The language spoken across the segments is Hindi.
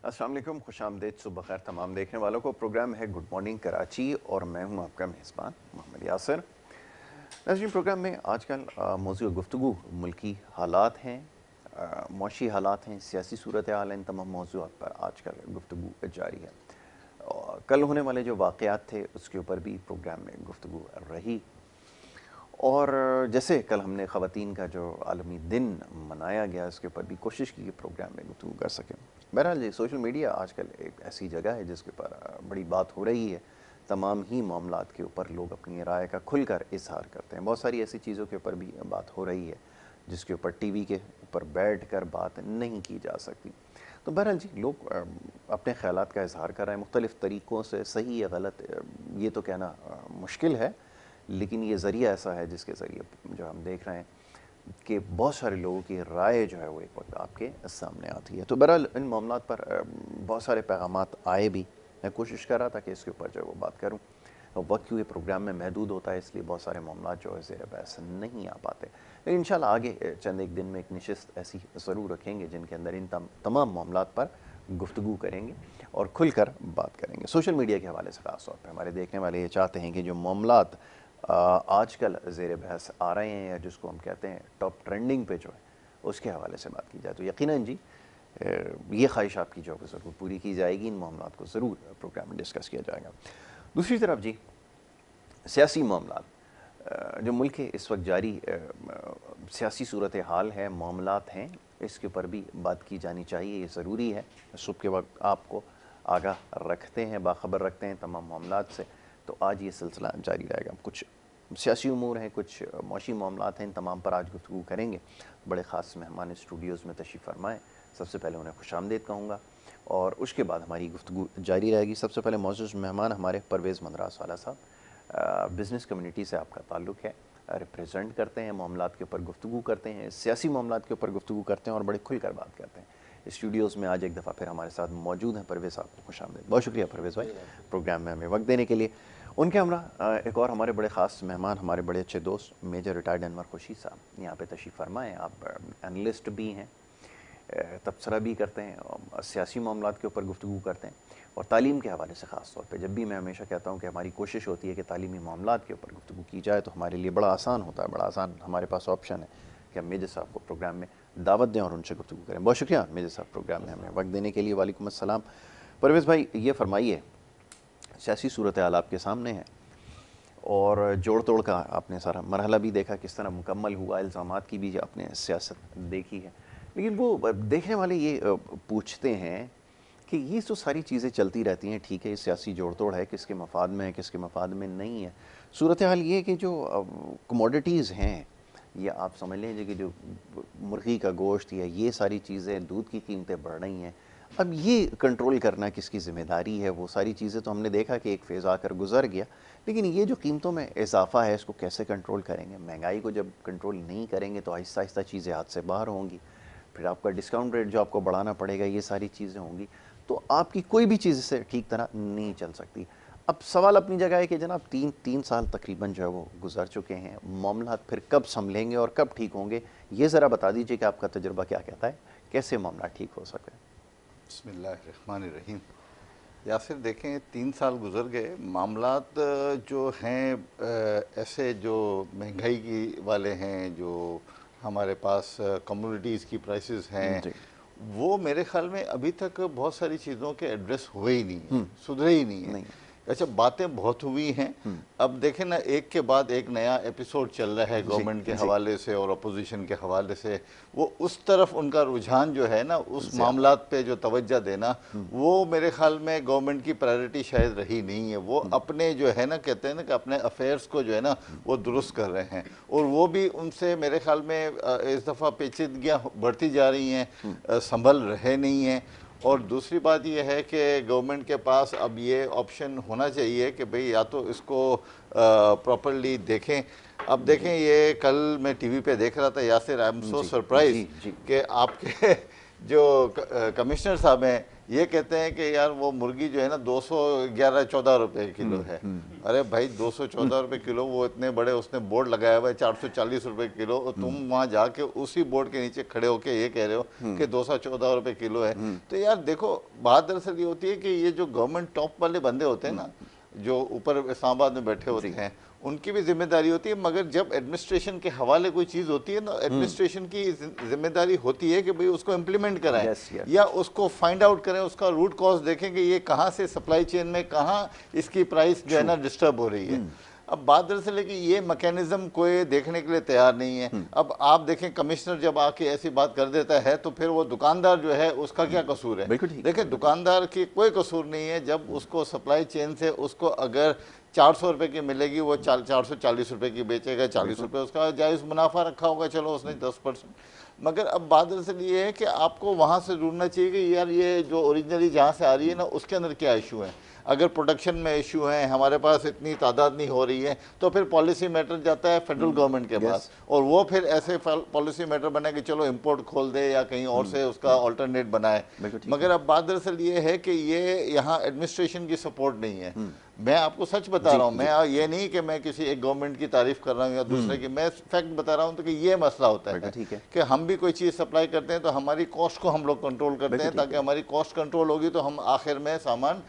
अस्सलाम वालेकुम, खुशामदीद, सुबह खैर तमाम देखने वालों को। प्रोग्राम है गुड मॉर्निंग कराची और मैं हूं आपका मेज़बान मोहम्मद यासिर। नाज़रीन, प्रोग्राम में आजकल मौज़ूअ गुफ्तगू मुल्की हालात हैं, मुआशी हालात हैं, सियासी सूरत हाल हैं। इन तमाम मौज़ूआत पर आजकल गुफ्तगू जारी है। और कल होने वाले जो वाक़यात थे उसके ऊपर भी प्रोग्राम में गुफ्तगू रही। और जैसे कल हमने ख़वातीन का जो आलमी दिन मनाया गया, उसके ऊपर भी कोशिश की कि प्रोग्राम में गुफ्तगू कर सकें। बहरहाल ये सोशल मीडिया आजकल एक ऐसी जगह है जिसके ऊपर बड़ी बात हो रही है। तमाम ही मामलात के ऊपर लोग अपनी राय का खुलकर इजहार करते हैं। बहुत सारी ऐसी चीज़ों के ऊपर भी बात हो रही है जिसके ऊपर टीवी के ऊपर बैठ कर बात नहीं की जा सकती। तो बहरहाल जी, लोग अपने ख़यालात का इजहार कर रहे हैं मुख्तलिफ़ तरीक़ों से। सही या गलत ये तो कहना मुश्किल है, लेकिन ये ज़रिया ऐसा है जिसके ज़रिए जो हम देख रहे हैं कि बहुत सारे लोगों की राय जो है वो एक वक्त आपके सामने आती है। तो बहरहाल इन मामलात पर बहुत सारे पैगामात आए भी। मैं कोशिश कर रहा था कि इसके ऊपर जो है वो बात करूँ। वक्त क्योंकि प्रोग्राम में महदूद होता है, इसलिए बहुत सारे मामलात जो है ज़ेर बहस नहीं आ पाते। लेकिन इंशाल्लाह आगे चंद एक दिन में एक नशिस्त ऐसी ज़रूर रखेंगे जिनके अंदर इन तमाम मामलात पर गुफ्तगू करेंगे और खुलकर बात करेंगे। सोशल मीडिया के हवाले से ख़ास तौर पर हमारे देखने वाले ये चाहते हैं कि जो मामलात आजकल ज़ेर बहस आ रहे हैं, या जिसको हम कहते हैं टॉप ट्रेंडिंग पे जो है, उसके हवाले से बात की जाए तो यकीनन जी ये ख्वाहिश आपकी जो है ज़रूर पूरी की जाएगी। इन मामलात को ज़रूर प्रोग्राम में डिस्कस किया जाएगा। दूसरी तरफ जी, सियासी मामलात जो मुल्क के इस वक्त जारी सियासी सूरत हाल है, मामलात हैं, इसके ऊपर भी बात की जानी चाहिए। ये ज़रूरी है। सुबह के वक्त आपको आगाह रखते हैं, बाखबर रखते हैं तमाम मामलात से। तो आज ये सिलसिला जारी रहेगा। कुछ सियासी उमूर हैं, कुछ मौशी मामलात हैं, इन तमाम पर आज गुफ्तगू करेंगे। बड़े ख़ास मेहमान स्टूडियोज़ में तशरीफ़ फरमाएँ। सबसे पहले उन्हें खुशामदीद कहूँगा और उसके बाद हमारी गुफ्तगू जारी रहेगी। सबसे पहले मौजूद मेहमान हमारे परवेज़ मंदरास वाला साहब, बिज़नेस कम्युनिटी से आपका ताल्लुक़ है, रिप्रेजेंट करते हैं, मामलात के ऊपर गुफ्तगू करते हैं, सियासी मामलात के ऊपर गुफ्तगू करते हैं और बड़े खुलकर बात करते हैं। स्टूडियोज़ में आज एक दफ़ा फिर हमारे साथ मौजूद हैं परवेज़ साहब को खुशामदीद। बहुत शुक्रिया परवेज़ भाई प्रोग्राम में हमें वक्त देने के लिए। उनके हमरा एक और हमारे बड़े ख़ास मेहमान, हमारे बड़े अच्छे दोस्त मेजर रिटायर्ड अनवर खुर्शीद साहब यहाँ पे तशरीफ़ फरमाएँ। आप एनालिस्ट भी हैं, तबसरा भी करते हैं और सियासी मामलात के ऊपर गुफ्तगू करते हैं और तालीम के हवाले से ख़ास तौर पे। जब भी मैं हमेशा कहता हूँ कि हमारी कोशिश होती है कि तालीमी मामलात के ऊपर गुफ्तगू की जाए तो हमारे लिए बड़ा आसान होता है, बड़ा आसान हमारे पास ऑप्शन है कि हम मेजर साहब को प्रोग्राम में दावत दें और उनसे गुफ्तगू करें। बहुत शुक्रिया मेजर साहब प्रोग्राम में हमें वक्त देने के लिए। वालेकुम अस्सलाम। परवेज़ भाई, ये फरमाइए, सियासी सूरत हाल आपके सामने है और जोड़ तोड़ का आपने सारा मरहला भी देखा, किस तरह मुकम्मल हुआ, इल्ज़ामात की भी आपने सियासत देखी है। लेकिन वो देखने वाले ये पूछते हैं कि ये जो सारी चीज़ें चलती रहती हैं, ठीक है, ये सियासी जोड़ तोड़ है, किसके मफाद में है, किसके मफाद में नहीं है। सूरत हाल ये है कि जो कमोडिटीज़ हैं, या आप समझ लीजिए कि जो मुर्गी का गोश्त या ये सारी चीज़ें, दूध की कीमतें बढ़ रही हैं, अब ये कंट्रोल करना किसकी ज़िम्मेदारी है? वो सारी चीज़ें तो हमने देखा कि एक फ़ेज़ आकर गुजर गया, लेकिन ये जो कीमतों में इजाफ़ा है, इसको कैसे कंट्रोल करेंगे? महंगाई को जब कंट्रोल नहीं करेंगे तो आहिस्ता आहिस्ता चीज़ें हाथ से बाहर होंगी। फिर आपका डिस्काउंट रेट जो आपको बढ़ाना पड़ेगा, ये सारी चीज़ें होंगी, तो आपकी कोई भी चीज़ से ठीक तरह नहीं चल सकती। अब सवाल अपनी जगह है कि जनाब तीन साल तकरीबन जो है वो गुजर चुके हैं, मामलात फिर कब संभलेंगे और कब ठीक होंगे? ये ज़रा बता दीजिए कि आपका तजुर्बा क्या कहता है, कैसे मामला ठीक हो सके? बिस्मिल्लाहिर्रहमानिर्रहीम। यासिर, देखें 3 साल गुजर गए, मामलात जो हैं ऐसे जो महंगाई की वाले हैं, जो हमारे पास कम्युनिटीज़ की प्राइसेस हैं, जी। वो मेरे ख्याल में अभी तक बहुत सारी चीज़ों के एड्रेस हुए ही नहीं हैं, सुधरे ही नहीं हैं। नहीं। अच्छा, बातें बहुत हुई हैं। अब देखें ना, एक के बाद एक नया एपिसोड चल रहा है जी गवर्नमेंट के जी। हवाले से और अपोजिशन के हवाले से। वो उस तरफ उनका रुझान जो है ना, उस ज़्यादा। मामलात पे जो तवज्जो देना, वो मेरे ख्याल में गवर्नमेंट की प्रायोरिटी शायद रही नहीं है। वो अपने जो है ना, कहते हैं ना कि अपने अफेयर्स को जो है ना वो दुरुस्त कर रहे हैं, और वो भी उनसे मेरे ख्याल में इस दफ़ा पेचीदगियाँ बढ़ती जा रही हैं, संभल रहे नहीं हैं। और दूसरी बात यह है कि गवर्नमेंट के पास अब ये ऑप्शन होना चाहिए कि भाई या तो इसको प्रॉपर्ली देखें। अब देखें, ये कल मैं टीवी पे देख रहा था यासिर, आई एम सो जी सरप्राइज जी। जी कि आपके जो कमिश्नर साहब हैं ये कहते हैं कि यार वो मुर्गी जो है ना 211-14 रुपए किलो है। अरे भाई 214 रुपए किलो, वो इतने बड़े उसने बोर्ड लगाया हुआ है 440 रुपए किलो, और तुम वहां जाके उसी बोर्ड के नीचे खड़े होके ये कह रहे हो कि 214 रुपए किलो है। तो यार देखो, बात दरअसल ये होती है कि ये जो गवर्नमेंट टॉप वाले बंदे होते हैं ना, जो ऊपर इस्लामाबाद में बैठे होते हैं, उनकी भी जिम्मेदारी होती है। मगर जब एडमिनिस्ट्रेशन के हवाले कोई चीज़ होती है ना, एडमिनिस्ट्रेशन की जिम्मेदारी होती है कि भाई उसको इम्प्लीमेंट कराएं या उसको फाइंड आउट करें, उसका रूट कॉज देखें कि ये कहाँ से सप्लाई चेन में कहाँ इसकी प्राइस जो है ना डिस्टर्ब हो रही है। अब बात दरअसल है कि ये मैकेनिज्म कोई देखने के लिए तैयार नहीं है। अब आप देखें, कमिश्नर जब आके ऐसी बात कर देता है तो फिर वो दुकानदार जो है उसका क्या कसूर है? देखें, दुकानदार की कोई कसूर नहीं है। जब उसको सप्लाई चेन से उसको अगर 400 रुपए की मिलेगी, वो 440 रुपए की बेचेगा, 40 रुपए उसका जायज़ मुनाफा रखा होगा, चलो उसने 10%। मगर अब बात दरअसल ये है कि आपको वहाँ से ढूंढना चाहिए कि यार ये जो ओरिजिनली जहाँ से आ रही है ना, उसके अंदर क्या इशू है। अगर प्रोडक्शन में इशू है, हमारे पास इतनी तादाद नहीं हो रही है, तो फिर पॉलिसी मैटर जाता है फेडरल गवर्नमेंट के पास, और वो फिर ऐसे पॉलिसी मैटर बने कि चलो इंपोर्ट खोल दे या कहीं और से उसका ऑल्टरनेट बनाए। मगर अब बात दरअसल ये है कि ये यहाँ एडमिनिस्ट्रेशन की सपोर्ट नहीं है। मैं आपको सच बता रहा हूँ, मैं ये नहीं कि मैं किसी एक गवर्नमेंट की तारीफ कर रहा हूँ या दूसरे की, मैं फैक्ट बता रहा हूँ। तो कि ये मसला होता है कि हम भी कोई चीज़ सप्लाई करते हैं तो हमारी कॉस्ट को हम लोग कंट्रोल करते हैं, ताकि हमारी कॉस्ट कंट्रोल होगी तो हम आखिर में सामान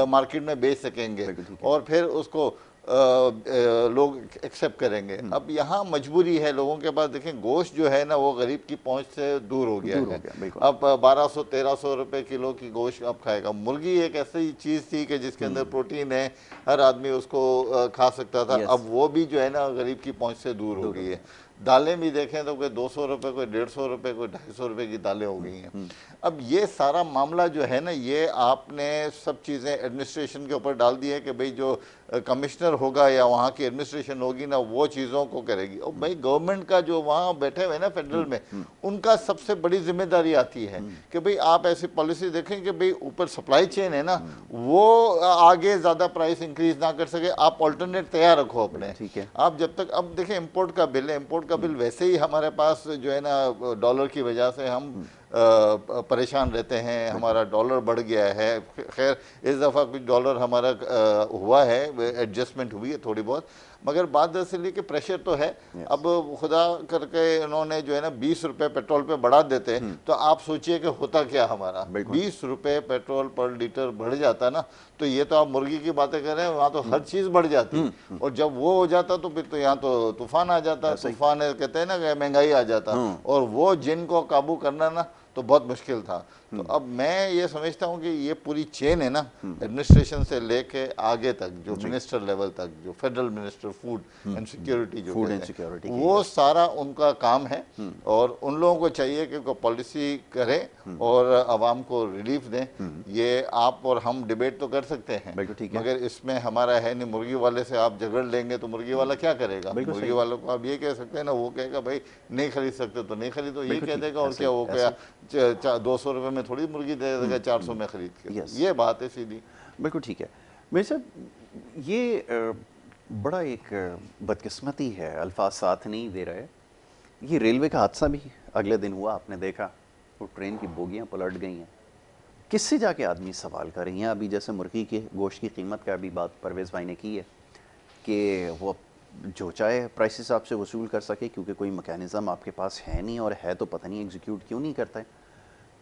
मार्केट में बेच सकेंगे और फिर उसको लोग एक्सेप्ट करेंगे। अब यहाँ मजबूरी है लोगों के पास। देखें, गोश्त जो है ना वो गरीब की पहुंच से दूर हो गया है। अब 1200-1300 रुपए किलो की गोश्त अब खाएगा। मुर्गी एक ऐसी चीज़ थी कि जिसके अंदर प्रोटीन है, हर आदमी उसको खा सकता था। अब वो भी जो है ना गरीब की पहुंच से दूर हो गई है। दालें भी देखें तो कोई 200 रुपये, कोई 150 रुपये, कोई 250 रुपये की दालें हो गई हैं। अब ये सारा मामला जो है ना, ये आपने सब चीज़ें एडमिनिस्ट्रेशन के ऊपर डाल दी है कि भाई जो कमिश्नर होगा या वहाँ की एडमिनिस्ट्रेशन होगी ना, वो चीज़ों को करेगी। और भाई गवर्नमेंट का जो वहाँ बैठे हुए ना फेडरल में, उनका सबसे बड़ी जिम्मेदारी आती है कि भाई आप ऐसी पॉलिसी देखें कि भाई ऊपर सप्लाई चेन है ना, वो आगे ज़्यादा प्राइस इंक्रीज ना कर सके। आप ऑल्टरनेट तैयार रखो अपने। ठीक है, आप जब तक, अब देखें इम्पोर्ट का बिल है, इम्पोर्ट का बिल वैसे ही हमारे पास जो है ना डॉलर की वजह से हम परेशान रहते हैं, हमारा डॉलर बढ़ गया है। खैर इस दफ़ा कुछ डॉलर हमारा हुआ है, एडजस्टमेंट हुई है थोड़ी बहुत, मगर बात दरअसल ये कि प्रेशर तो है। अब खुदा करके इन्होंने जो है ना 20 रुपये पेट्रोल पे बढ़ा देते, तो आप सोचिए कि होता क्या हमारा। 20 रुपये पेट्रोल पर लीटर बढ़ जाता ना, तो ये तो आप मुर्गी की बातें कर रहे हैं, वहाँ तो हर चीज़ बढ़ जाती। और जब वो हो जाता तो फिर तो यहाँ तो तूफान आ जाता। तूफान कहते हैं ना कि महंगाई आ जाता, और वो जिनको काबू करना ना तो बहुत मुश्किल था। तो अब मैं ये समझता हूँ कि ये पूरी चेन है ना, एडमिनिस्ट्रेशन से लेके आगे तक, जो मिनिस्टर लेवल तक, जो federal minister food and security जो कहते हैं, वो सारा उनका काम है। और उन लोगों को चाहिए कि वो पॉलिसी करें और आवाम को रिलीफ दें। ये आप और हम डिबेट तो कर सकते हैं, मगर इसमें हमारा है नहीं। मुर्गी वाले से आप झगड़ लेंगे तो मुर्गी वाला क्या करेगा? मुर्गी वालों को आप ये कह सकते हैं ना, वो कहेगा भाई नहीं खरीद सकते तो नहीं खरीदो, ये कह देगा। और क्या, वो क्या 200 रुपये में थोड़ी मुर्गी दे देगा 400 में खरीद के? ये बात है सीधी। बिल्कुल ठीक है। मेरे साहब, ये बड़ा एक बदकिस्मती है, अल्फाज साथ नहीं दे रहे। ये रेलवे का हादसा भी अगले दिन हुआ, आपने देखा, वो ट्रेन की बोगियां पलट गई हैं। किससे जाके आदमी सवाल कर रही हैं? अभी जैसे मुर्गी के गोश्त की कीमत का भी बात परवेज़ भाई ने की है कि वो जो चाहे प्राइसेस आपसे वसूल कर सके, क्योंकि कोई मैकेनिज़्म आपके पास है नहीं, और है तो पता नहीं एग्जीक्यूट क्यों नहीं करता है।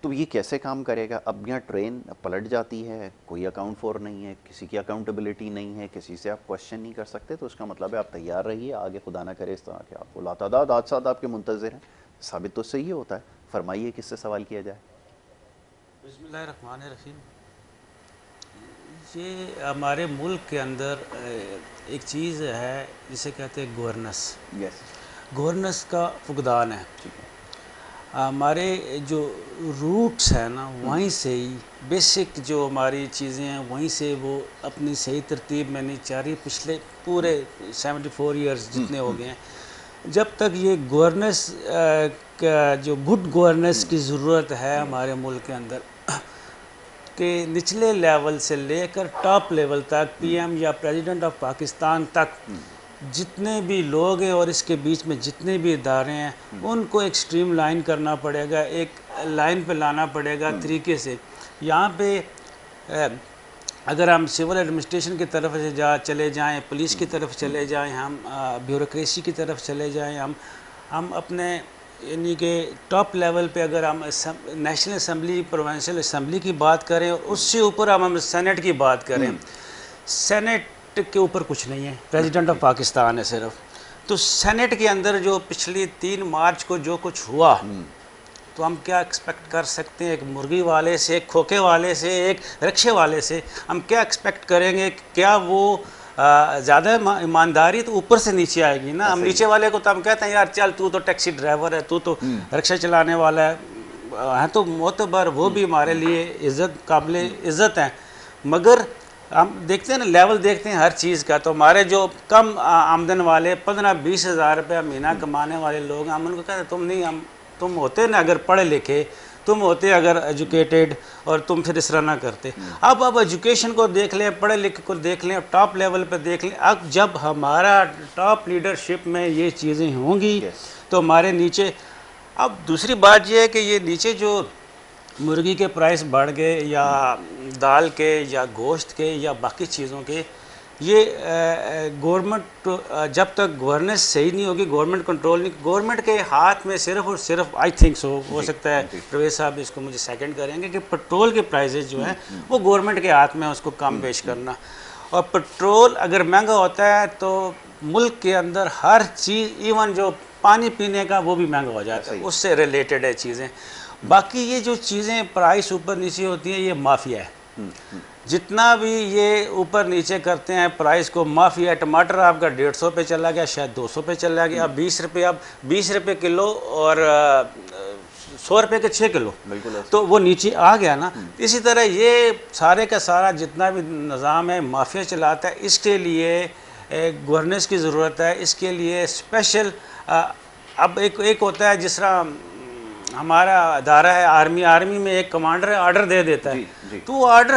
तो ये कैसे काम करेगा? अब यहाँ ट्रेन पलट जाती है, कोई अकाउंट फॉर नहीं है, किसी की अकाउंटेबिलिटी नहीं है, किसी से आप क्वेश्चन नहीं कर सकते। तो उसका मतलब है आप तैयार रहिए, आगे खुदा ना करे इस तरह के आपको लातादाद हादसात आपके मुंतज़िर हैं। साबित तो सही होता है। फरमाइए किससे सवाल किया जाए? बिस्मिल्लाहिर्रहमानिर्रहीम। ये हमारे मुल्क के अंदर एक चीज़ है जिसे कहते हैं गवर्नेंस। गवर्नेंस का फुकदान है। हमारे जो रूट्स है ना, वहीं से ही बेसिक जो हमारी चीज़ें हैं वहीं से वो अपनी सही तरतीब में नहीं चाह रही। पिछले पूरे 74 ईयर्स जितने हो गए हैं, जब तक ये गवर्नेंस का जो गुड गवर्नेंस की ज़रूरत है हमारे मुल्क के अंदर, कि निचले लेवल से लेकर टॉप लेवल तक, पीएम या प्रेसिडेंट ऑफ पाकिस्तान तक जितने भी लोग हैं और इसके बीच में जितने भी इदारे हैं उनको एक स्ट्रीम लाइन करना पड़ेगा, एक लाइन पे लाना पड़ेगा तरीके से। यहाँ पे अगर हम सिविल एडमिनिस्ट्रेशन की तरफ से चले जाएं, पुलिस की तरफ चले जाएं, हम ब्यूरोक्रेसी की तरफ चले जाएं, हम अपने यानी कि टॉप लेवल पे अगर हम नेशनल असम्बली, प्रोविंशियल असम्बली की बात करें और उससे ऊपर हम सेनेट की बात करें, सेनेट के ऊपर कुछ नहीं है, प्रेसिडेंट ऑफ पाकिस्तान है सिर्फ। तो सेनेट के अंदर जो पिछली 3 मार्च को जो कुछ हुआ, तो हम क्या एक्सपेक्ट कर सकते हैं एक मुर्गी वाले से, एक खोखे वाले से, एक रिक्शे वाले से? हम क्या एक्सपेक्ट करेंगे? क्या वो ज़्यादा ईमानदारी तो ऊपर से नीचे आएगी ना। हम नीचे वाले को तो हम कहते हैं यार चल तू तो टैक्सी ड्राइवर है, तू तो रिक्शा चलाने वाला है तो मोतबर, वो भी हमारे लिए काबिल इज़्ज़त हैं। मगर हम देखते हैं ना, लेवल देखते हैं हर चीज़ का। तो हमारे जो कम आमदन वाले 15-20 हज़ार रुपया महीना कमाने वाले लोग, हम उनको कहते हैं तुम होते ना अगर पढ़े लिखे, तुम होते अगर एजुकेटेड, और तुम फिर इस तरह ना करते। अब एजुकेशन को देख लें, पढ़े लिखे को देख लें, टॉप लेवल पे देख लें। अब जब हमारा टॉप लीडरशिप में ये चीज़ें होंगी तो हमारे नीचे, अब दूसरी बात ये है कि ये नीचे जो मुर्गी के प्राइस बढ़ गए या दाल के या गोश्त के या बाकी चीज़ों के, ये गवर्नमेंट जब तक गवर्नेंस सही नहीं होगी, गवर्नमेंट कंट्रोल नहीं, गवर्नमेंट के हाथ में सिर्फ और सिर्फ आई थिंक सो हो सकता है, प्रवेश साहब इसको मुझे सेकंड करेंगे, कि पेट्रोल के प्राइसेस जो हैं वो गवर्नमेंट के हाथ में उसको कम पेश करना। और पेट्रोल अगर महंगा होता है तो मुल्क के अंदर हर चीज़, इवन जो पानी पीने का वो भी महंगा हो जाता है, उससे रिलेटेड है चीज़ें। बाकी ये जो चीज़ें प्राइस ऊपर नीचे होती हैं, ये माफिया है। जितना भी ये ऊपर नीचे करते हैं प्राइस को, माफिया। टमाटर आपका 150 पे चला गया, शायद 200 पे चला गया, अब 20 रुपये, अब 20 रुपये किलो और 100 रुपये के 6 किलो, तो वो नीचे आ गया ना। इसी तरह ये सारे का सारा जितना भी निज़ाम है माफिया चलाता है। इसके लिए गवर्नेंस की ज़रूरत है, इसके लिए स्पेशल अब एक होता है जिस तरह हमारा अदारा है आर्मी में एक कमांडर है, ऑर्डर दे देता है, तो वो ऑर्डर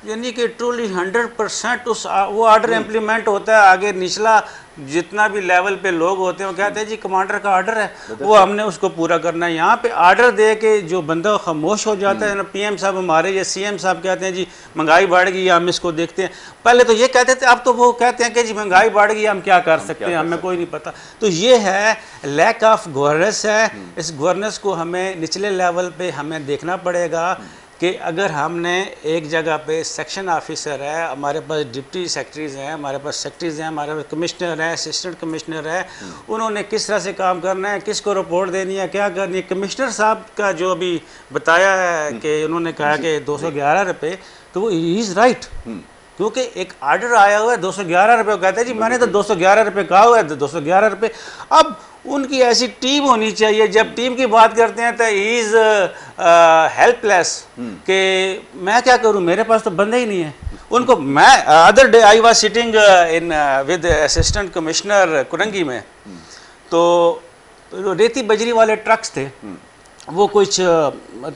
यानी कि ट्रूली 100% वो ऑर्डर इम्प्लीमेंट होता है। आगे निचला जितना भी लेवल पे लोग होते हैं वो कहते हैं जी कमांडर का ऑर्डर है, वो हमने उसको पूरा करना है। यहाँ पे ऑर्डर दे के जो बंदा खामोश हो जाता है ना, पीएम साहब हमारे या सीएम साहब कहते हैं जी महंगाई बढ़ गई, हम इसको देखते हैं। पहले तो ये कहते थे, अब तो वो कहते हैं कि जी महंगाई बढ़ गई, हम क्या कर सकते हैं, हमें कोई नहीं पता। तो ये है लैक ऑफ गवर्नेंस है। इस गवर्नेंस को हमें निचले लेवल पे हमें देखना पड़ेगा कि अगर हमने एक जगह पे सेक्शन ऑफिसर है, हमारे पास डिप्टी सेक्रेटरीज हैं, हमारे पास सेक्रेटरीज हैं, हमारे पास कमिश्नर है, असिस्टेंट कमिश्नर है, उन्होंने किस तरह से काम करना है, किसको रिपोर्ट देनी है, क्या करनी है। कमिश्नर साहब का जो अभी बताया है कि उन्होंने कहा कि 211 रुपये, तो वो इज़ राइट, क्योंकि एक ऑर्डर आया हुआ है 211 रुपये, कहते हैं जी मैंने तो 211 रुपये कहा हुआ है, 211 रुपये। अब उनकी ऐसी टीम होनी चाहिए, जब टीम की बात करते हैं तो ही इज़ हेल्पलेस कि मैं क्या करूं, मेरे पास तो बंदे ही नहीं है। उनको मैं other day I was sitting in with assistant commissioner Korangi में, तो रेती बजरी वाले ट्रक्स थे, वो कुछ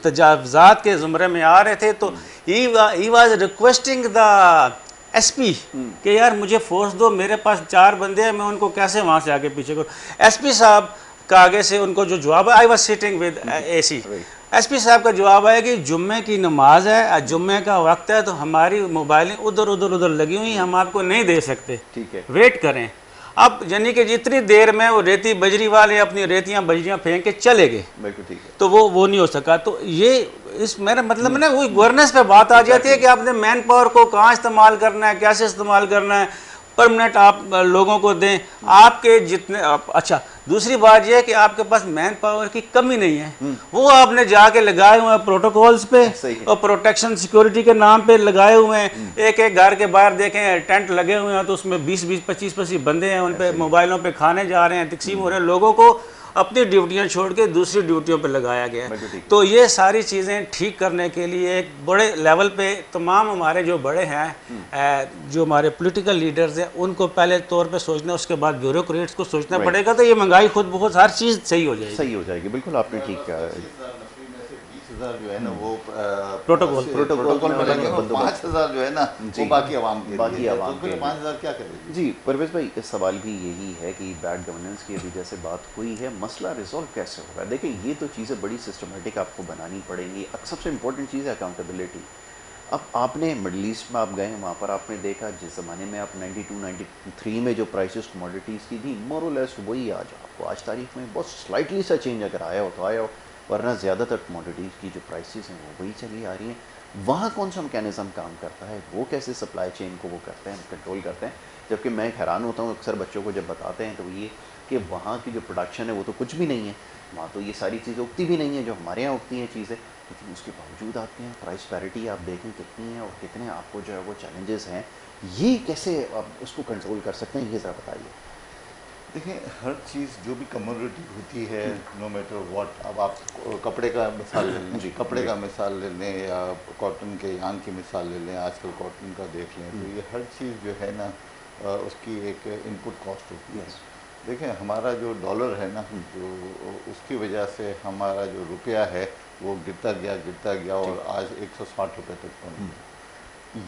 तजावजात के ज़ुमरे में आ रहे थे, तो he was requesting the SP कि यार मुझे फोर्स दो, मेरे पास 4 बंदे हैं, मैं उनको कैसे वहाँ से आगे पीछे करूँ। एसपी साहब का आगे से उनको जो जवाब है, I was sitting with AC, SP साहब का जवाब आया कि जुम्मे की नमाज है, जुम्मे का वक्त है, तो हमारी मोबाइलें उधर लगी हुई, हम आपको नहीं दे सकते, ठीक है, वेट करें। अब यानी कि जितनी देर में वो रेती बजरी वाले अपनी रेतियां बजरियां फेंक के चले गए, तो वो नहीं हो सका। तो ये इस मेरा मतलब ना वही गवर्नेंस पे बात आ जाती है कि आपने मैन पावर को कहाँ इस्तेमाल करना है, कैसे इस्तेमाल करना है, परमानेंट आप लोगों को दें आपके जितने अच्छा। दूसरी बात यह है कि आपके पास मैन पावर की कमी नहीं है, वो आपने जाके लगाए हुए हैं प्रोटोकॉल्स पे और प्रोटेक्शन सिक्योरिटी के नाम पे लगाए हुए हैं। एक घर के बाहर देखें टेंट लगे हुए हैं, तो उसमें 20-20, 25-25 बंदे हैं, उन पे मोबाइलों पे खाने जा रहे हैं, तकसीम हो रहे हैं, लोगों को अपनी ड्यूटियां छोड़ के दूसरी ड्यूटियों पे लगाया गया है। तो ये सारी चीज़ें ठीक करने के लिए एक बड़े लेवल पे तमाम हमारे जो बड़े हैं, जो हमारे पॉलिटिकल लीडर्स हैं, उनको पहले तौर पे सोचना, उसके बाद ब्यूरोक्रेट्स को सोचना पड़ेगा। तो ये महंगाई खुद बहुत हर चीज़ सही हो जाएगी। बिल्कुल आपने ठीक कहा। 5,000 जो है ना वो प्रोटोकॉल मिलेंगे, 5,000 जो है ना वो बाकी आवाम के बाकी लिए है, आवाम तो फिर के लिए। 5,000 क्या करेंगे? जी परवेज़ भाई, इस सवाल भी यही है कि बैड गवर्नेंस की अभी जैसे बात हुई है, मसला रिजॉल्व कैसे होगा? देखिए ये तो चीज़ें बड़ी सिस्टमेटिक आपको बनानी पड़ेंगी। सबसे इम्पोर्टेंट चीज़ है अकाउंटेबिलिटी। अब आपने मिडल ईस्ट में आप गए, वहाँ पर आपने देखा जिस ज़माने में आप 92-93 में जो प्राइसेस कमोडिटीज़ की थी, मोर और लेस वही आज आपको आज तारीख में बहुत स्लाइटली सा चेंज अगर आया हो तो आया हो, वरना ज़्यादातर कमोडिटीज़ की जो प्राइसेस हैं वो वही चली आ रही हैं। वहाँ कौन सा मैकेनिज़्म काम करता है, वो कैसे सप्लाई चेन को वो करते हैं, कंट्रोल करते हैं? जबकि मैं हैरान होता हूँ अक्सर बच्चों को जब बताते हैं तो वो ये कि वहाँ की जो प्रोडक्शन है वो तो कुछ भी नहीं है, वहाँ तो ये सारी चीज़ें उगती भी नहीं है जो हमारे यहाँ उगती हैं चीज़ें, लेकिन उसके बावजूद आपके यहाँ प्राइस पैरिटी आप देखें कितनी है और कितने आपको जो है वो चैलेंजेस हैं। ये कैसे आप उसको कंट्रोल कर सकते हैं, ये ज़रा बताइए। देखिए हर चीज़ जो भी कमोडिटी होती है, नो मैटर व्हाट, अब आप कपड़े का मिसाल ले लें, कपड़े का मिसाल ले लें या कॉटन के यान की मिसाल ले लें, आजकल कॉटन का देख लें, तो ये हर चीज़ जो है ना उसकी एक इनपुट कॉस्ट होती है। देखें हमारा जो डॉलर है ना, जो उसकी वजह से हमारा जो रुपया है वो गिरता गया और आज 160 रुपये तक पहुँच गया।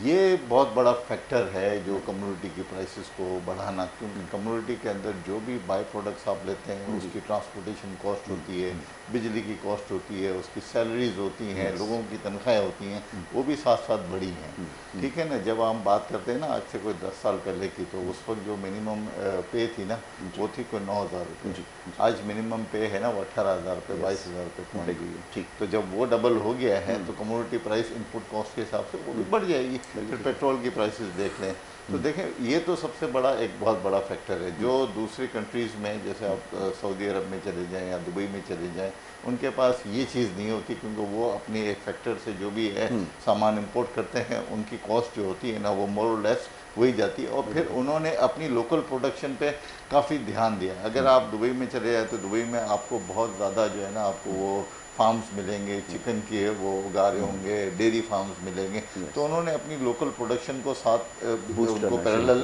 ये बहुत बड़ा फैक्टर है जो कम्युनिटी की प्राइसेस को बढ़ाना, क्योंकि कम्युनिटी के अंदर जो भी बाय प्रोडक्ट्स आप लेते हैं उसकी ट्रांसपोर्टेशन कॉस्ट होती है, बिजली की कॉस्ट होती है, उसकी सैलरीज होती हैं, लोगों की तनख्वाहें होती हैं, वो भी साथ साथ बढ़ी हैं। ठीक है ना, जब हम बात करते हैं ना आज से कोई 10 साल पहले की, तो उस वक्त जो मिनिमम पे थी ना वो थी कोई 9,000 रुपये। आज मिनिमम पे है ना वो 18,000 रुपये 22,000 रुपये पहुँच गई है। ठीक, तो जब वो डबल हो गया है तो कम्युनिटी प्राइस इनपुट कॉस्ट के हिसाब से वो भी बढ़ जाएगी। फिर पेट्रोल की प्राइसेस देख लें तो देखें ये तो सबसे बड़ा एक बहुत बड़ा फैक्टर है। जो दूसरी कंट्रीज़ में जैसे आप सऊदी अरब में चले जाएं या दुबई में चले जाएं, उनके पास ये चीज़ नहीं होती, क्योंकि वो अपनी एक फैक्टर से जो भी है सामान इंपोर्ट करते हैं, उनकी कॉस्ट जो होती है ना वो मोर और लेस वही जाती है। और फिर उन्होंने अपनी लोकल प्रोडक्शन पे काफ़ी ध्यान दिया। अगर आप दुबई में चले जाए तो दुबई में आपको बहुत ज़्यादा जो है ना आपको वो फार्म्स मिलेंगे, चिकन के वो उगा रहे होंगे, डेयरी फार्म्स मिलेंगे, तो उन्होंने अपनी लोकल प्रोडक्शन को साथ उनको पैरेलल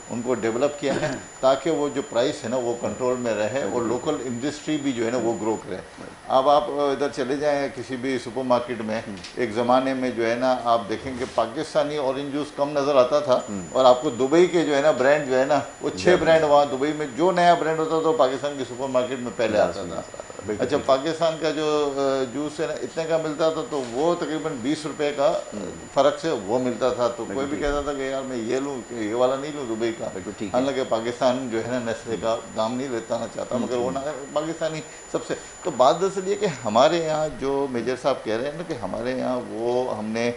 उनको डेवलप किया है ताकि वो जो प्राइस है ना वो कंट्रोल में रहे और लोकल इंडस्ट्री भी जो है ना वो ग्रो करे। अब आप इधर चले जाएं किसी भी सुपरमार्केट में, एक ज़माने में जो है ना आप देखेंगे पाकिस्तानी ऑरेंज जूस कम नज़र आता था और आपको दुबई के जो है ना ब्रांड जो है ना वो 6 ब्रांड वहाँ दुबई में जो नया ब्रांड होता था तो पाकिस्तान के सुपरमार्केट में पहले आता था। अच्छा, पाकिस्तान का जो जूस है ना इतने का मिलता था तो वो तकरीबन 20 रुपए का फ़र्क से वो मिलता था। तो कोई भी कहता था कि यार मैं ये लूँ, ये वाला नहीं लूँ दुबई का। हालांकि पाकिस्तान जो है ना नेस्ले का दाम नहीं लेता चाहता, मगर वो ना पाकिस्तानी सबसे। तो बात दरअसल ये कि हमारे यहाँ जो मेजर साहब कह रहे हैं ना कि हमारे यहाँ वो हमने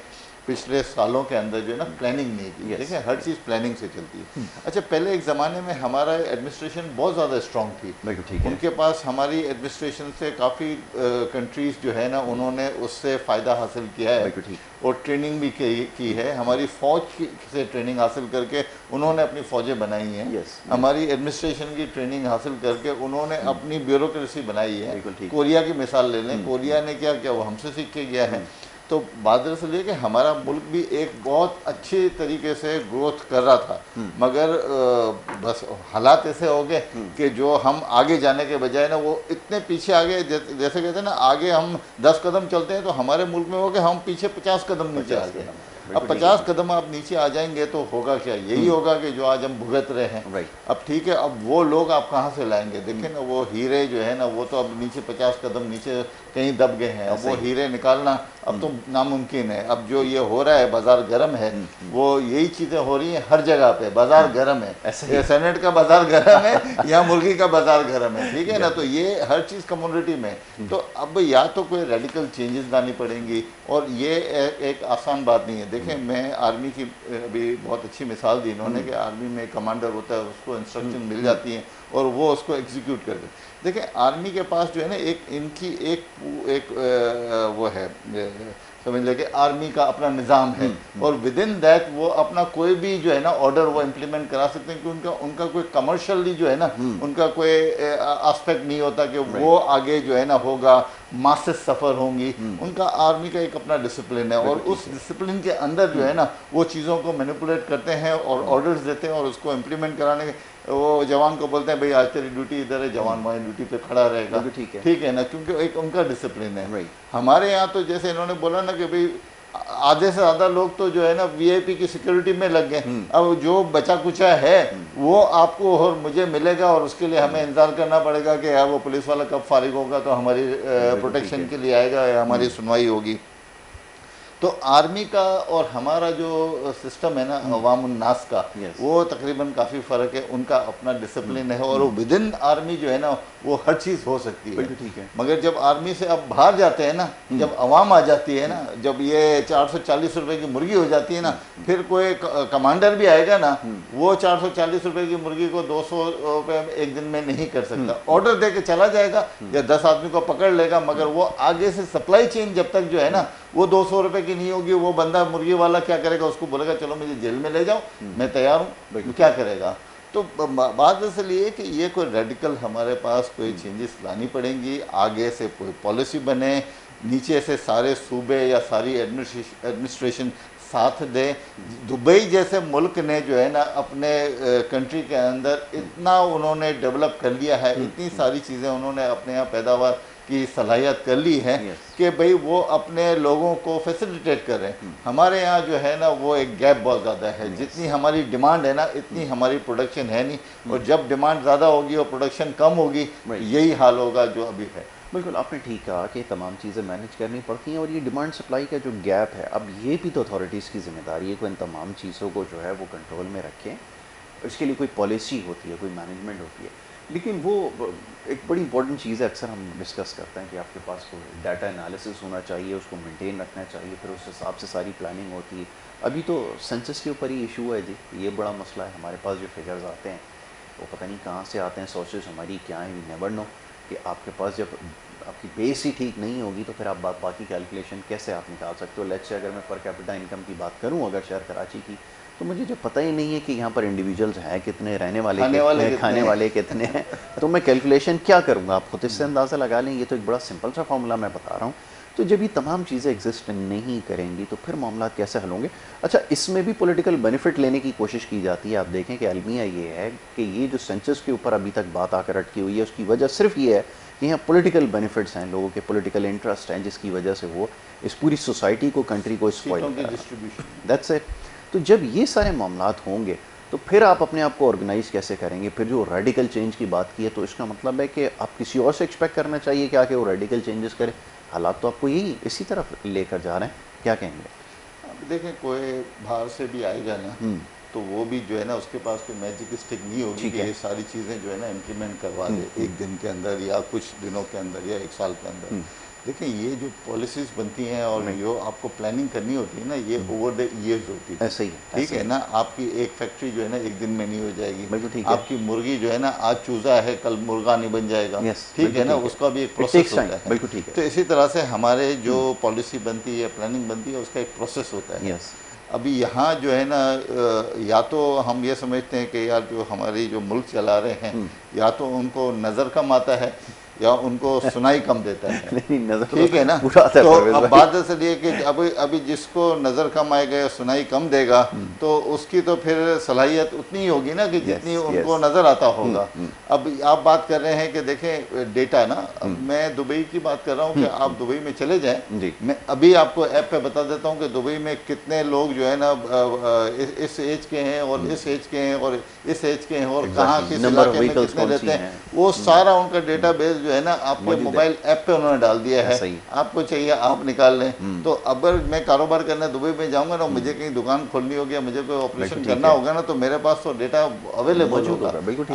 पिछले सालों के अंदर जो है ना प्लानिंग नहीं की। देखिए हर चीज़ प्लानिंग से चलती है। अच्छा, पहले एक ज़माने में हमारा एडमिनिस्ट्रेशन बहुत ज़्यादा स्ट्रॉन्ग थी, उनके पास हमारी एडमिनिस्ट्रेशन से काफ़ी कंट्रीज़ जो है ना उन्होंने उससे फ़ायदा हासिल किया है और ट्रेनिंग भी की है। हमारी फ़ौज से ट्रेनिंग हासिल करके उन्होंने अपनी फ़ौजें बनाई हैं। हमारी एडमिनिस्ट्रेशन की ट्रेनिंग हासिल करके उन्होंने अपनी ब्यूरोक्रेसी बनाई है। कोरिया की मिसाल ले लें, कोरिया ने क्या किया वो हमसे सीख के गया है। तो बात दरअसल ये कि हमारा मुल्क भी एक बहुत अच्छे तरीके से ग्रोथ कर रहा था, मगर बस हालात ऐसे हो गए कि जो हम आगे जाने के बजाय ना वो इतने पीछे आ गए। जैसे कहते हैं ना आगे हम 10 कदम चलते हैं तो हमारे मुल्क में हो गए हम पीछे 50 कदम नीचे आ गए। अब 50 कदम आप नीचे आ जाएंगे तो होगा क्या? यही होगा कि जो आज हम भुगत रहे हैं। अब ठीक है, अब वो लोग आप कहाँ से लाएंगे? देखें ना वो हीरे जो है ना वो तो अब नीचे 50 कदम नीचे कहीं दब गए हैं। अब वो हीरे निकालना अब तो नामुमकिन है। अब जो ये हो रहा है बाजार गर्म है, वो यही चीज़ें हो रही हैं हर जगह पे। बाजार गर्म है, ये सेनेट का बाजार गर्म है या मुर्गी का बाजार गर्म है, ठीक है ना। तो ये हर चीज़ कम्युनिटी में, तो अब या तो कोई रेडिकल चेंजेस लानी पड़ेंगी और ये एक आसान बात नहीं है। देखें मैं आर्मी की अभी बहुत अच्छी मिसाल दी इन्होंने कि आर्मी में कमांडर होता है, उसको इंस्ट्रक्शन मिल जाती हैं और वो उसको एग्जीक्यूट कर देते। देखिए आर्मी के पास जो है ना एक इनकी एक वो है, समझ लें कि आर्मी का अपना निज़ाम है और विद इन दैट वो अपना कोई भी जो है ना ऑर्डर वो इम्प्लीमेंट करा सकते हैं कि उनका कोई कमर्शियली जो है ना उनका कोई एस्पेक्ट नहीं होता कि वो आगे जो है ना होगा, मासेस सफ़र होंगी। उनका आर्मी का एक अपना डिसिप्लिन है और उस डिसिप्लिन के अंदर जो है ना वो चीज़ों को मैनिपुलेट करते हैं और ऑर्डर्स देते हैं और उसको इम्प्लीमेंट कराने के वो जवान को बोलते हैं भाई आज तेरी ड्यूटी इधर है, जवान वहाँ ड्यूटी पे खड़ा रहेगा, ठीक है ना, क्योंकि एक उनका डिसिप्लिन है। हमारे यहाँ तो जैसे इन्होंने बोला ना कि भाई आधे से ज़्यादा लोग तो जो है ना वीआईपी की सिक्योरिटी में लग गए। अब जो बचा कुचा है वो आपको और मुझे मिलेगा, और उसके लिए हमें इंतजार करना पड़ेगा कि यार वो पुलिस वाला कब फारिग होगा तो हमारी प्रोटेक्शन के लिए आएगा या हमारी सुनवाई होगी। तो आर्मी का और हमारा जो सिस्टम है ना अवामुन्नास का, वो तकरीबन काफ़ी फ़र्क है। उनका अपना डिसिप्लिन है और विद इन आर्मी जो है ना वो हर चीज़ हो सकती है। ठीक है। मगर जब आर्मी से अब बाहर जाते हैं ना, जब अवाम आ जाती है ना, जब ये 440 रुपए की मुर्गी हो जाती है ना, फिर कोई कमांडर भी आएगा ना, वो 440 रुपए की मुर्गी को 200 रुपये एक दिन में नहीं कर सकता। ऑर्डर दे के चला जाएगा या 10 आदमी को पकड़ लेगा, मगर वो आगे से सप्लाई चेन जब तक जो है ना वो 200 रुपए की नहीं होगी, वो बंदा मुर्गी वाला क्या करेगा, उसको बोलेगा चलो मुझे जेल में ले जाओ, मैं तैयार हूँ, क्या करेगा। तो बात असल ये कि ये कोई रेडिकल हमारे पास कोई चेंजेस लानी पड़ेंगी, आगे से कोई पॉलिसी बने, नीचे से सारे सूबे या सारी एडमिनिस्ट्रेशन साथ दे। दुबई जैसे मुल्क ने जो है ना अपने कंट्री के अंदर इतना उन्होंने डेवलप कर लिया है, इतनी सारी चीज़ें उन्होंने अपने यहाँ पैदावार की सलाहियत कर ली है कि भाई वो अपने लोगों को फैसिलिटेट कर रहे हैं। हमारे यहाँ जो है ना वो एक गैप बहुत ज़्यादा है, जितनी हमारी डिमांड है ना इतनी हमारी प्रोडक्शन है नहीं, और जब डिमांड ज़्यादा होगी और प्रोडक्शन कम होगी यही हाल होगा जो अभी है। बिल्कुल आपने ठीक कहा कि तमाम चीज़ें मैनेज करनी पड़ती हैं, और ये डिमांड सप्लाई का जो गैप है, अब ये भी तो अथॉरिटीज़ की जिम्मेदारी है कि इन तमाम चीज़ों को जो है वो कंट्रोल में रखें। इसके लिए कोई पॉलिसी होती है, कोई मैनेजमेंट होती है, लेकिन वो एक बड़ी इंपॉर्टेंट चीज़ है, अक्सर हम डिस्कस करते हैं कि आपके पास कोई डाटा एनालिसिस होना चाहिए, उसको मेंटेन रखना चाहिए, फिर उस हिसाब से सारी प्लानिंग होती है। अभी तो सेंसस के ऊपर ही इशू है जी, ये बड़ा मसला है। हमारे पास जो फिगर्स आते हैं वो पता नहीं कहाँ से आते हैं, सोर्सेज हमारी क्या है, वी नेवर नो, कि आपके पास जब आपकी बेस ही ठीक नहीं होगी तो फिर आप बाकी कैलकुलेशन कैसे आप निकाल सकते हो। लेट्स से अगर मैं पर कैपिटा इनकम की बात करूँ अगर शहर कराची की, तो मुझे जो पता ही नहीं है कि यहाँ पर इंडिविजुअल्स हैं कितने, रहने वाले कितने, खाने वाले कितने हैं, तो मैं कैलकुलेशन क्या करूँगा। आप खुद इससे अंदाज़ा लगा लें, ये तो एक बड़ा सिंपल सा फार्मूला मैं बता रहा हूँ। तो जब ये तमाम चीज़ें एग्जिस्ट नहीं करेंगी तो फिर मामला कैसे हल होंगे। अच्छा, इसमें भी पॉलिटिकल बेनिफिट लेने की कोशिश की जाती है। आप देखें कि अलमिया ये है कि ये जो सेंसस के ऊपर अभी तक बात आकर अटकी हुई है, उसकी वजह सिर्फ ये है कि यहाँ पॉलिटिकल बेनिफिट्स हैं, लोगों के पॉलिटिकल इंटरेस्ट हैं, जिसकी वजह से वो इस पूरी सोसाइटी को, कंट्री को स्पॉइल कर रहा है। That's it. तो जब ये सारे मामलात होंगे तो फिर आप अपने आप को ऑर्गेनाइज कैसे करेंगे। फिर जो रेडिकल चेंज की बात की है, तो इसका मतलब है कि आप किसी और से एक्सपेक्ट करना चाहिए क्या कि वो रेडिकल चेंजेस करे। हालात तो आपको यही इसी तरफ लेकर जा रहे हैं, क्या कहेंगे। अब देखें, कोई बाहर से भी आएगा ना तो वो भी जो है ना उसके पास कोई मैजिक स्टिक नहीं होगी कि ये सारी चीज़ें जो है ना इम्प्लीमेंट करवा दे एक दिन के अंदर या कुछ दिनों के अंदर या एक साल के अंदर। देखें, ये जो पॉलिसीज़ बनती हैं और जो आपको प्लानिंग करनी होती है ना, ये ओवर द ईयर्स होती है। ऐसे ही, ठीक है ना। आपकी एक फैक्ट्री जो है ना एक दिन में नहीं हो जाएगी। आपकी मुर्गी जो है ना आज चूज़ा है कल मुर्गा नहीं बन जाएगा, ठीक है ना, उसका भी एक प्रोसेस होता है। बिल्कुल ठीक है। तो इसी तरह से हमारे जो पॉलिसी बनती है, प्लानिंग बनती है, उसका एक प्रोसेस होता है। अभी यहाँ जो है ना या तो हम ये समझते हैं कि यार जो हमारी जो मुल्क चला रहे हैं या तो उनको नज़र कम आता है या उनको सुनाई कम देता है। ठीक है ना। तो अब बात असल ये कि अभी जिसको नज़र कम आएगा या सुनाई कम देगा तो उसकी तो फिर सलाहियत उतनी ही होगी ना कि जितनी उनको नज़र आता होगा। अब आप बात कर रहे हैं कि देखें डेटा ना, मैं दुबई की बात कर रहा हूँ कि आप दुबई में चले जाएं। मैं अभी आपको ऐप पे बता देता हूँ कि दुबई में कितने लोग जो है ना इस एज के हैं और इस एज के हैं और इस एज के हैं और कहाँ किस इलाके में कितने रहते हैं, वो सारा उनका डेटा बेस जो है ना आपके मोबाइल ऐप पे उन्होंने डाल दिया है। आपको चाहिए आप निकाल लें। तो अगर मैं कारोबार करने दुबई में जाऊंगा ना, मुझे कहीं दुकान खोलनी होगी या मुझे कोई ऑपरेशन करना होगा ना, तो मेरे पास तो डेटा अवेलेबल होगा।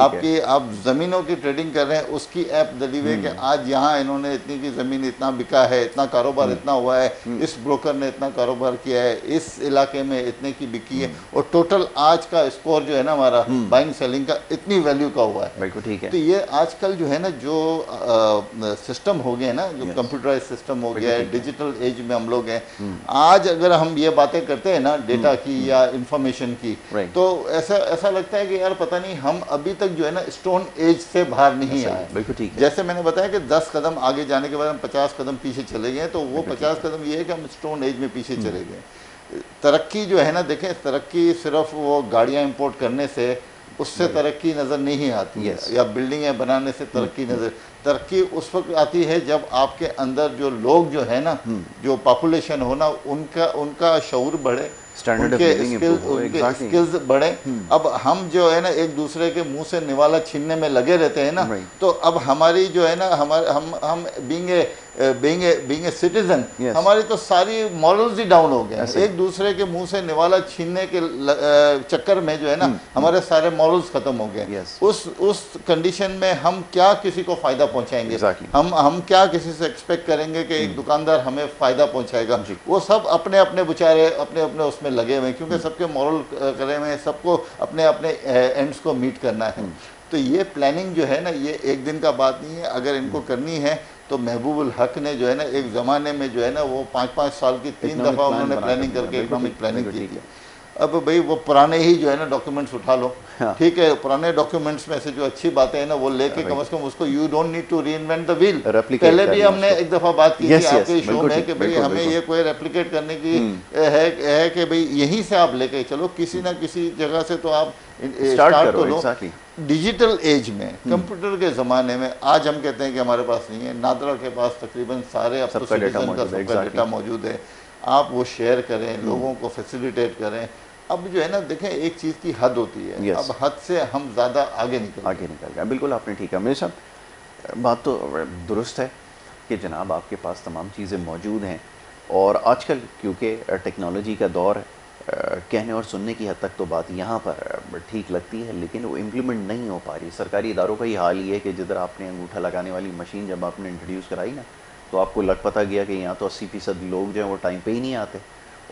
आपकी आप ज़मीनों की ट्रेडिंग कर रहे हैं, उसकी ऐप डली हुई है कि आज यहाँ इन्होंने इतनी की ज़मीन इतना बिका है, इतना कारोबार इतना हुआ है, इस ब्रोकर ने इतना कारोबार किया है, इस इलाके में इतने की बिकी है, और टोटल आज का स्कोर जो है ना हमारा बाइंग सेलिंग का इतनी वैल्यू का हुआ है। बिल्कुल ठीक है। तो ये आजकल जो है ना जो सिस्टम हो गए ना, जो कंप्यूटराइज सिस्टम हो गया है, डिजिटल एज में हम लोग हैं। आज अगर हम ये बातें करते हैं ना डेटा की या इंफॉर्मेशन की, तो ऐसा लगता है कि यार पता नहीं हम अभी तक जो है ना स्टोन एज से बाहर नहीं आए। बिल्कुल ठीक है। जैसे मैंने बताया कि 10 कदम आगे जाने के बाद हम 50 कदम पीछे चले गए, तो वो 50 कदम ये है कि हम स्टोन एज में पीछे चले गए। तरक्की जो है ना, देखें तरक्की सिर्फ वो गाड़ियाँ इंपोर्ट करने से उससे तरक्की नज़र नहीं आती है, या बिल्डिंगें बनाने से तरक्की नज़र, तरक्की उस वक्त आती है जब आपके अंदर जो लोग जो है ना, जो पॉपुलेशन हो ना, उनका शऊर बढ़े, उनके स्किल्स बढ़े। अब हम जो है ना एक दूसरे के मुंह से निवाला छीनने में लगे रहते हैं ना, तो अब हमारी जो है ना हम बीइंग ए सिटीजन, हमारी तो सारी मॉरल्स ही डाउन हो गए। एक दूसरे के मुंह से निवाला छीनने के चक्कर में जो है ना हमारे सारे मॉरल्स खत्म हो गए। उस कंडीशन में हम क्या किसी को फायदा पहुंचाएंगे? हम क्या किसी से एक्सपेक्ट करेंगे कि एक दुकानदार हमें फायदा पहुंचाएगा? वो सब अपने अपने बेचारे अपने अपने उसमें लगे हुए हैं, क्योंकि सबके मॉरल करे हुए हैं, सबको अपने अपने एंड्स को मीट करना है। तो ये प्लानिंग जो है ना, ये एक दिन का बात नहीं है। अगर इनको करनी है तो महबूबुल हक ने जो है ना एक ज़माने में जो है ना वो 5-5 साल की 3 दफ़ा उन्होंने प्लानिंग करके इकोनॉमिक प्लानिंग की थी। अब भाई वो पुराने ही जो है ना डॉक्यूमेंट्स उठा लो, ठीक है, पुराने डॉक्यूमेंट्स में से जो अच्छी बातें हैं ना वो लेके कम से कम उसको, you don't need to reinvent the wheel. पहले भी हमने एक दफ़ा बात की थी आपके शो में कि भाई हमें ये कोई रेप्लिकेट करने की है कि भाई यहीं से आप लेके चलो, किसी ना किसी जगह से तो आप स्टार्ट करो। डिजिटल एज में, कंप्यूटर के ज़माने में, आज हम कहते हैं कि हमारे पास नहीं है, नादरा के पास तकरीबन सारे अब तो सिटीजन का सबका डेटा मौजूद है। आप वो शेयर करें, लोगों को फैसिलिटेट करें। अब जो है ना देखें, एक चीज़ की हद होती है, अब हद से हम ज़्यादा आगे निकल गए। बिल्कुल आपने ठीक है, मेरे साथ बात तो दुरुस्त है कि जनाब आपके पास तमाम चीज़ें मौजूद हैं, और आजकल क्योंकि टेक्नोलॉजी का दौर है, कहने और सुनने की हद तक तो बात यहाँ पर ठीक लगती है, लेकिन वो इम्प्लीमेंट नहीं हो पा रही। सरकारी इदारों का ही हाल ये है कि जिधर आपने अंगूठा लगाने वाली मशीन जब आपने इंट्रोड्यूस कराई ना, तो आपको लग पता गया कि यहाँ तो 80% लोग जो हैं वो टाइम पे ही नहीं आते,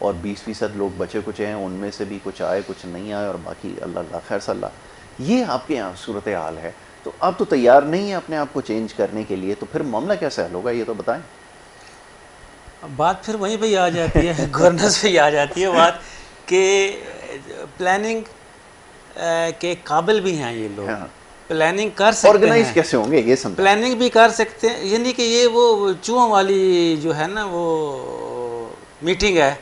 और 20% लोग बचे कुछ हैं, उनमें से भी कुछ आए कुछ नहीं आए, और बाकी अल्लाह खैर सल्लाह। ये आपके यहाँ सूरत हाल है, तो आप तो तैयार नहीं है अपने आप को चेंज करने के लिए, तो फिर मामला कैसे हल होगा ये तो बताएं। बात फिर वहीं पे ही आ जाती है, गवर्नेंस पे ही आ जाती है बात कि प्लानिंग के काबिल भी हैं ये लोग। प्लानिंग कर सकते हैं, ऑर्गेनाइज कैसे होंगे ये समझ, प्लानिंग भी कर सकते हैं, यानी कि ये वो चूहों वाली जो है ना वो मीटिंग है,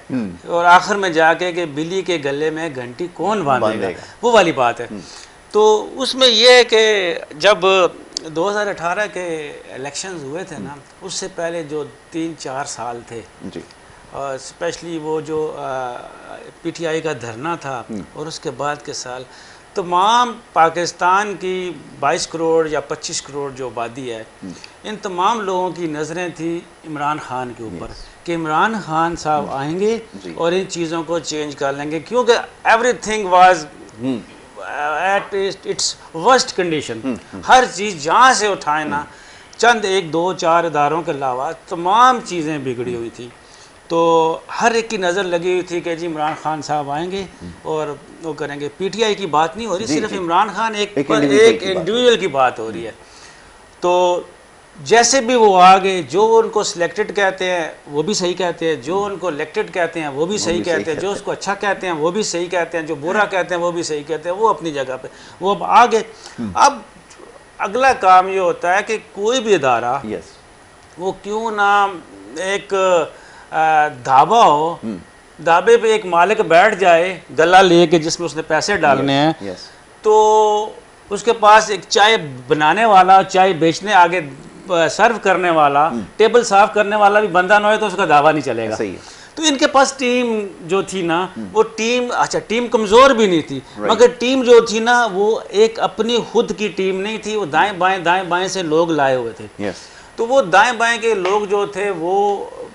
और आखिर में जाके कि बिल्ली के गले में घंटी कौन बांधेगा, वो वाली बात है। तो उसमें ये है कि जब 2018 के इलेक्शंस हुए थे ना, उससे पहले जो 3-4 साल थे जी, और स्पेशली वो जो पीटीआई का धरना था, और उसके बाद के साल तमाम पाकिस्तान की 22 करोड़ या 25 करोड़ जो आबादी है, इन तमाम लोगों की नज़रें थी इमरान खान के ऊपर कि इमरान खान साहब आएंगे और इन चीज़ों को चेंज कर लेंगे, क्योंकि everything was at its worst condition. हर चीज़ जहाँ से उठाए ना, चंद 1-2-4 इदारों के अलावा तमाम चीज़ें बिगड़ी हुई थी। तो हर एक की नज़र लगी हुई थी कि जी इमरान खान साहब आएंगे और वो करेंगे। पीटीआई की बात नहीं हो रही, सिर्फ इमरान खान एक इंडिविजुअल की बात हो रही है। तो जैसे भी वो आ गए, जो उनको सिलेक्टेड कहते हैं वो भी सही कहते हैं, जो उनको इलेक्टेड कहते हैं वो भी सही कहते हैं, जो उसको अच्छा कहते हैं वो भी सही कहते हैं, जो बुरा कहते हैं वो भी सही कहते हैं, वो अपनी जगह पे वो अब आ गए। अब अगला काम ये होता है कि कोई भी इदारा वो क्यों ना एक धाबा हो, धाबे पे एक मालिक बैठ जाए गला लेके जिसमें उसने पैसे डालने हैं, तो उसके पास एक चाय बनाने वाला, चाय बेचने आगे सर्व करने वाला, टेबल साफ करने वाला भी बंदा ना हो तो उसका दावा नहीं चलेगा। सही है। तो इनके पास टीम जो थी ना, वो टीम, अच्छा टीम कमज़ोर भी नहीं थी, मगर टीम जो थी ना वो एक अपनी खुद की टीम नहीं थी, वो दाएं बाएं से लोग लाए हुए थे। तो वो दाएं बाएं के लोग जो थे वो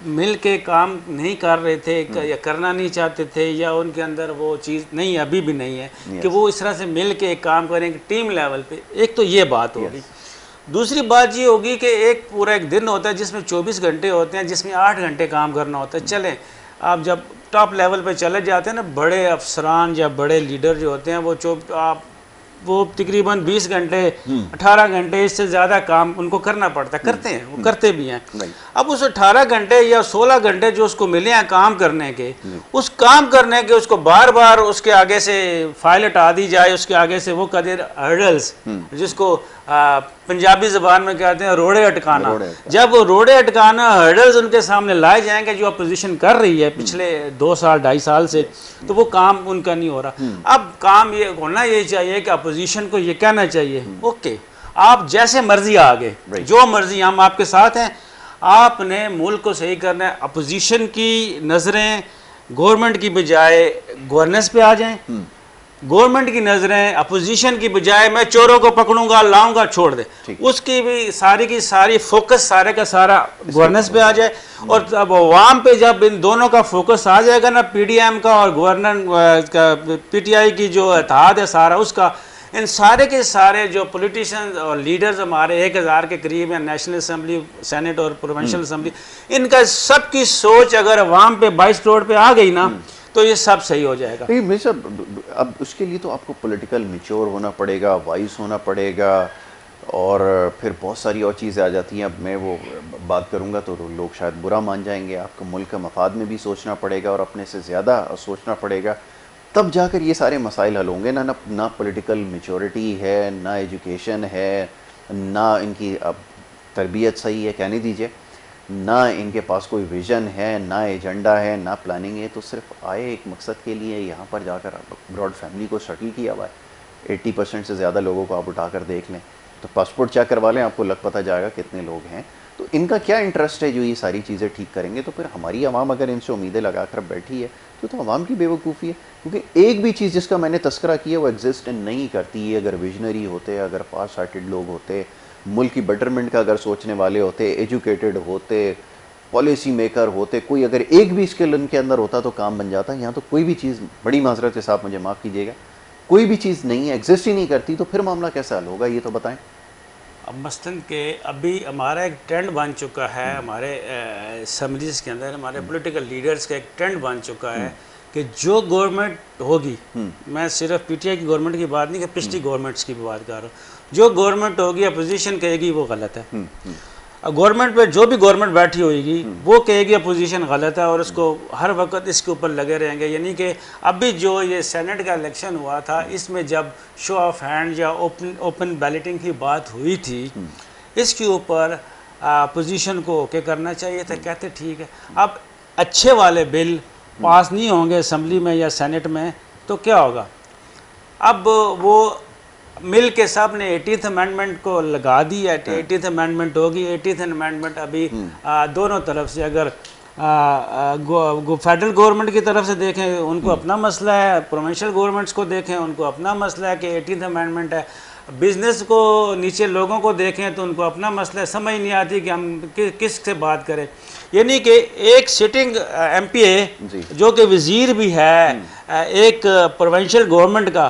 मिल के काम नहीं कर रहे थे, या करना नहीं चाहते थे, या उनके अंदर वो चीज़ नहीं, अभी भी नहीं है कि वो इस तरह से मिल के एक काम करेंगे टीम लेवल पे। एक तो ये बात होगी। दूसरी बात ये होगी कि एक पूरा एक दिन होता है जिसमें 24 घंटे होते हैं, जिसमें 8 घंटे काम करना होता है। चलें, आप जब टॉप लेवल पे चले जाते हैं ना, बड़े अफसरान या बड़े लीडर जो होते हैं वो तकरीबन 20 घंटे 18 घंटे इससे ज़्यादा काम उनको करना पड़ता है, करते हैं, वो करते भी हैं। अब उस 18 घंटे या 16 घंटे जो उसको मिले हैं काम करने के, उस काम करने के उसको बार बार उसके आगे से फाइल हटा दी जाए, उसके आगे से वो कदर हर्डल्स जिसको पंजाबी ज़बान में कहते हैं रोड़े अटकाना। जब वो रोड़े अटकाना हर्डल्स उनके सामने लाए जाएंगे जो अपोजिशन कर रही है पिछले 2 साल 2.5 साल से, तो वो काम उनका नहीं हो रहा। अब काम ये होना ये चाहिए कि अपोजिशन को ये कहना चाहिए ओके आप जैसे मर्जी आ गए, जो मर्जी हम आपके साथ हैं, आपने मुल्क को सही करना है। अपोजिशन की नज़रें गवर्नमेंट की बजाय गवर्नेंस पे आ जाएं, गवर्नमेंट की नजरें अपोजिशन की बजाय मैं चोरों को पकड़ूंगा लाऊंगा छोड़ दे, उसकी भी सारी की सारी फोकस सारे का सारा गवर्नेंस पे आ जाए। और अब अवाम पे जब इन दोनों का फोकस आ जाएगा ना, पीडीएम का और गवर्नर का पीटीआई की जो इत्तेहाद है सारा उसका, इन सारे के सारे जो पॉलिटिशियंस और लीडर्स हमारे 1000 के करीब हैं, नेशनल असम्बली, सेनेट और प्रोविंशियल असम्बली, इनका सबकी सोच अगर अवाम पे 22 करोड़ पे आ गई ना तो ये सब सही हो जाएगा। अब उसके लिए तो आपको पॉलिटिकल मैच्योर होना पड़ेगा, वाइस होना पड़ेगा, और फिर बहुत सारी और चीज़ें आ जाती हैं। अब मैं वो बात करूँगा तो लोग शायद बुरा मान जाएंगे। आपको मुल्क के मफाद में भी सोचना पड़ेगा और अपने से ज़्यादा सोचना पड़ेगा, तब जाकर ये सारे मसाइल हल होंगे। ना पॉलिटिकल मैच्योरिटी है, ना एजुकेशन है, ना इनकी अब तरबियत सही है, कहने दीजिए, ना इनके पास कोई विज़न है, ना एजेंडा है, ना प्लानिंग है। तो सिर्फ आए एक मकसद के लिए यहाँ पर जाकर ब्रॉड फैमिली को सेटल किया हुआ है। 80% से ज़्यादा लोगों को आप उठाकर देख लें, तो पासपोर्ट चेक करवा लें, आपको लग पता जाएगा कितने लोग हैं। तो इनका क्या इंटरेस्ट है जो ये सारी चीज़ें ठीक करेंगे? तो फिर हमारी आवाम अगर इनसे उम्मीदें लगा कर बैठी है तो आवाम की बेवकूफ़ी है, क्योंकि एक भी चीज़ जिसका मैंने तस्करा किया वो एग्जिस्ट नहीं करती। अगर विजनरी होते, अगर फार साइटेड लोग होते, मुल्क की बेटरमेंट का अगर सोचने वाले होते, एजुकेटेड होते, पॉलिसी मेकर होते, कोई अगर एक भी स्किल उनके अंदर होता तो काम बन जाता। यहाँ तो कोई भी चीज़, बड़ी माजरत के साथ मुझे माफ़ कीजिएगा, कोई भी चीज़ नहीं है, एग्जिस्ट ही नहीं करती। तो फिर मामला कैसा हल होगा ये तो बताएं। अब मसलन के अभी हमारा एक ट्रेंड बन चुका है, हमारे असम्बलीज़ के अंदर हमारे पॉलिटिकल लीडर्स का एक ट्रेंड बन चुका है कि जो गवर्नमेंट होगी, मैं सिर्फ पीटीआई की गवर्नमेंट की बात नहीं कि पिछली गवर्नमेंट्स की भी बात कर रहा हूँ, जो गवर्नमेंट होगी अपोजिशन कहेगी वो गलत है। गवर्नमेंट पे जो भी गवर्नमेंट बैठी होगी वो कहेगी अपोजिशन गलत है, और उसको हर वक्त इसके ऊपर लगे रहेंगे। यानी कि अभी जो ये सेनेट का इलेक्शन हुआ था, इसमें जब शो ऑफ हैंड या ओपन बैलेटिंग की बात हुई थी, इसके ऊपर अपोजिशन को ओके करना चाहिए था, कहते ठीक है। अब अच्छे वाले बिल पास नहीं होंगे असम्बली में या सेनेट में तो क्या होगा? अब वो मिल के सब ने 80th अमेंडमेंट को लगा दी है, 80th अमेंडमेंट होगी। 80th अमेंडमेंट अभी दोनों तरफ से, अगर फेडरल गवर्नमेंट की तरफ से देखें उनको अपना मसला है, प्रोविंशियल गवर्नमेंट्स को देखें उनको अपना मसला है कि 80th अमेंडमेंट है, बिजनेस को नीचे लोगों को देखें तो उनको अपना मसला है, समझ नहीं आती कि हम किस से बात करें। यानी कि एक सिटिंग एमपीए जो कि वजीर भी है एक प्रोविंशियल गवर्नमेंट का,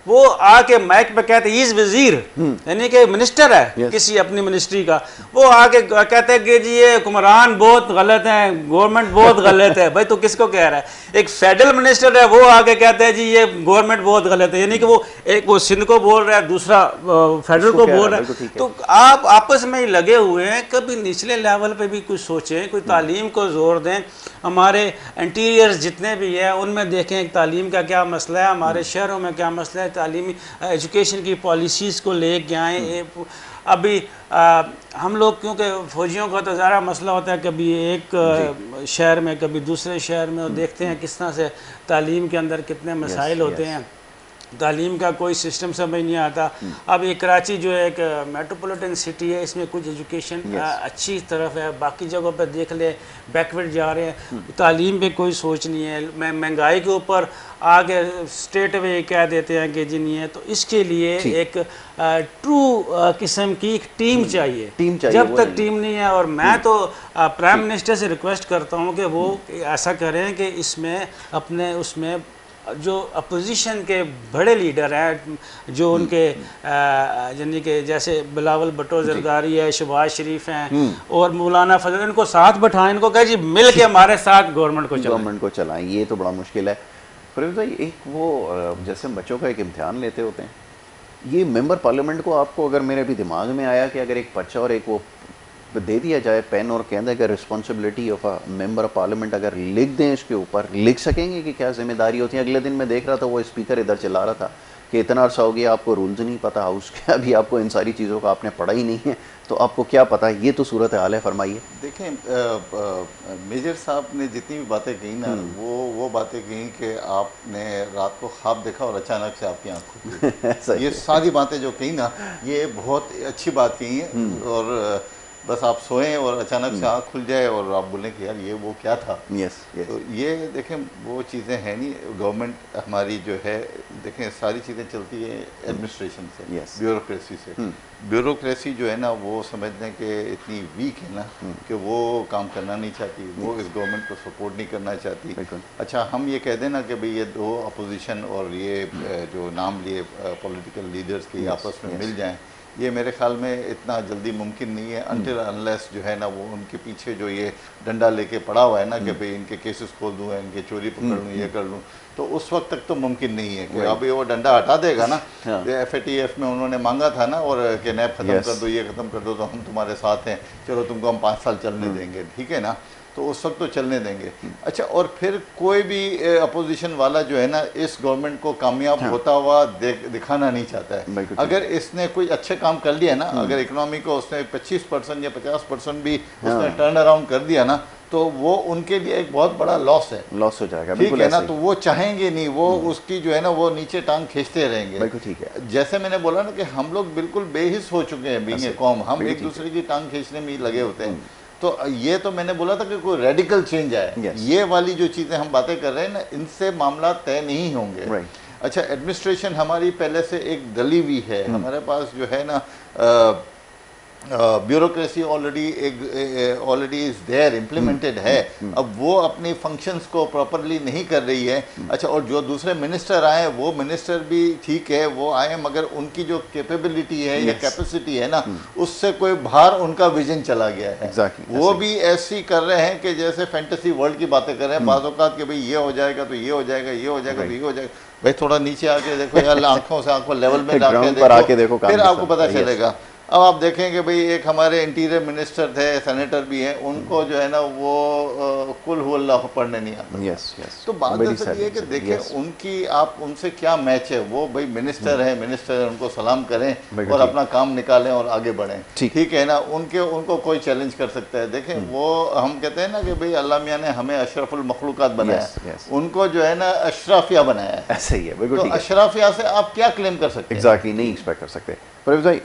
वो आके माइक पे कहते हैं इज वजीर, यानी कि मिनिस्टर है किसी अपनी मिनिस्ट्री का, वो आके कहते हैं कि जी ये हुक्मरान बहुत गलत है, गवर्नमेंट बहुत गलत है। भाई तो किसको कह रहा है? एक फेडरल मिनिस्टर है वो आके कहते हैं जी ये गवर्नमेंट बहुत गलत है, यानी कि वो एक वो सिंध को बोल रहा है, दूसरा फेडरल को बोल रहा है। तो आप आपस में ही लगे हुए हैं, कभी निचले लेवल पे भी कुछ सोचें, कोई तालीम को जोर दें। हमारे इंटीरियर्स जितने भी है उनमें देखें तालीम का क्या मसला है, हमारे शहरों में क्या मसला है, तालीमी एजुकेशन की पॉलिसीज़ को लेके आएँ। अभी हम लोग क्योंकि फौजियों का तो ज़्यादा मसला होता है, कभी एक शहर में कभी दूसरे शहर में, और देखते हैं किस तरह से तालीम के अंदर कितने मसाइल होते हैं, तालीम का कोई सिस्टम समझ नहीं आता। अब ये कराची जो है एक मेट्रोपॉलिटन सिटी है, इसमें कुछ एजुकेशन अच्छी तरफ है, बाकी जगहों पर देख ले बैकवर्ड जा रहे हैं, तालीम पे कोई सोच नहीं है। महंगाई के ऊपर आगे स्टेट वे कह देते हैं कि जी नहीं है। तो इसके लिए एक ट्रू किस्म की एक टीम चाहिए, जब तक टीम नहीं है। और मैं तो प्राइम मिनिस्टर से रिक्वेस्ट करता हूँ कि वो ऐसा करें कि इसमें अपने उसमें जो अपोजिशन के बड़े लीडर हैं, जो उनके यानी कि जैसे बिलावल भुट्टो जरदारी है, शहबाज शरीफ हैं और मौलाना फजल, इनको साथ बैठाएं, इनको कहें जी मिल के हमारे साथ गवर्नमेंट को चलाएं। ये तो बड़ा मुश्किल है फरीद भाई। एक वो जैसे हम बच्चों का एक इम्तिहान लेते होते हैं, ये मेंबर पार्लियामेंट को आपको अगर मेरे भी दिमाग में आया कि अगर एक पर्चा और एक वो दे दिया जाए पेन, और कहते हैं कि responsibility of a member of parliament अगर लिख दें, इसके ऊपर लिख सकेंगे कि क्या जिम्मेदारी होती है। अगले दिन मैं देख रहा था वो स्पीकर इधर चला रहा था कि इतना अर्सा हो गया आपको रूल्स नहीं पता हाउस के, अभी आपको इन सारी चीज़ों का आपने पढ़ा ही नहीं है, तो आपको क्या पता है? ये तो सूरत हाल है, फरमाइए। देखें मेजर साहब ने जितनी भी बातें कही ना, वो बातें कही कि आपने रात को ख्वाब देखा और अचानक से आपकी आँख खुली। ये सारी बातें जो कही ना, ये बहुत अच्छी बात कही है। और बस आप सोएं और अचानक से आँख खुल जाए और आप बोलें कि यार ये वो क्या था। Yes yes. तो ये देखें वो चीज़ें हैं नहीं। गवर्नमेंट हमारी जो है, देखें सारी चीज़ें चलती है एडमिनिस्ट्रेशन से, Yes. ब्यूरोक्रेसी से। ब्यूरोक्रेसी जो है ना, वो समझने के इतनी वीक है ना कि वो काम करना नहीं चाहती, वो इस गवर्नमेंट को सपोर्ट नहीं करना चाहती। अच्छा, हम ये कह दें ना कि भाई ये दो अपोजिशन और ये जो नाम लिए पॉलिटिकल लीडर्स के आपस में मिल जाएं, ये मेरे ख्याल में इतना जल्दी मुमकिन नहीं है, अनटिल अनलेस जो है ना वो उनके पीछे जो ये डंडा लेके पड़ा हुआ है ना कि भाई इनके केसेस खोल दूँ, इनके चोरी पकड़ लूँ, ये कर लूँ, तो उस वक्त तक तो मुमकिन नहीं है कि अभी वो डंडा हटा देगा ना। FATF में उन्होंने मांगा था ना, और कि नैब ख़त्म कर दो, ये ख़त्म कर दो, तो हम तुम्हारे साथ हैं, चलो तुमको हम 5 साल चलने देंगे, ठीक है ना, तो उस वक्त तो चलने देंगे। अच्छा, और फिर कोई भी अपोजिशन वाला जो है ना इस गवर्नमेंट को कामयाब होता हुआ दिखाना नहीं चाहता है। अगर इसने कोई अच्छे काम कर लिया ना, अगर इकोनॉमी को उसने 25% या 50% भी उसने टर्न अराउंड कर दिया ना, तो वो उनके लिए एक बहुत बड़ा लॉस है, लॉस हो जाएगा। ठीक है ना, तो वो चाहेंगे नहीं, वो उसकी जो है ना वो नीचे टांग खींचते रहेंगे। बिल्कुल ठीक है। जैसे मैंने बोला ना कि हम लोग बिल्कुल बेहिस हो चुके हैं, बीइंग ए कौम, हम एक दूसरे की टांग खींचने में लगे होते हैं। तो ये तो मैंने बोला था कि कोई रेडिकल चेंज आए। ये वाली जो चीज़ें हम बातें कर रहे हैं ना, इनसे मामला तय नहीं होंगे। अच्छा, एडमिनिस्ट्रेशन हमारी पहले से एक दली हुई है। हमारे पास जो है ना bureaucracy already is there, implemented है। अब वो अपनी फंक्शंस को प्रॉपरली नहीं कर रही है। अच्छा, और जो दूसरे मिनिस्टर आए, वो मिनिस्टर भी ठीक है, वो आए, मगर उनकी जो कैपेबिलिटी है या कैपेसिटी है ना, उससे कोई बाहर उनका विजन चला गया है। वो भी ऐसी कर रहे हैं कि जैसे फैंटेसी वर्ल्ड की बातें कर रहे हैं। बाज़ औक़ात कि भाई ये हो जाएगा तो ये हो जाएगा, ये हो जाएगा तो ये हो जाएगा। भाई थोड़ा नीचे आके देखो यार, आंखों से आंखों लेवल में आके देखो, फिर आपको पता चलेगा। अब आप देखें कि भाई एक हमारे इंटीरियर मिनिस्टर थे, सेनेटर भी हैं, उनको जो है ना वो कुल हु अल्लाह पढ़ने नहीं आता। तो बात ऐसी है कि देखें उनकी, आप उनसे क्या मैच है। वो भाई मिनिस्टर है, उनको सलाम करें और अपना काम निकालें और आगे बढ़ें, ठीक है ना। उनको कोई चैलेंज कर सकता है। देखें वो हम कहते हैं ना कि भाई अल्लाह मियाँ ने हमें अशरफुल मखलूकात बनाया, उनको जो है ना अशराफिया बनाया है। ऐसा ही है, बिल्कुल। तो अशराफिया से आप क्या क्लेम कर सकते हैं? एग्जैक्टली, नहीं एक्सपेक्ट कर सकते। परवेज़ भाई,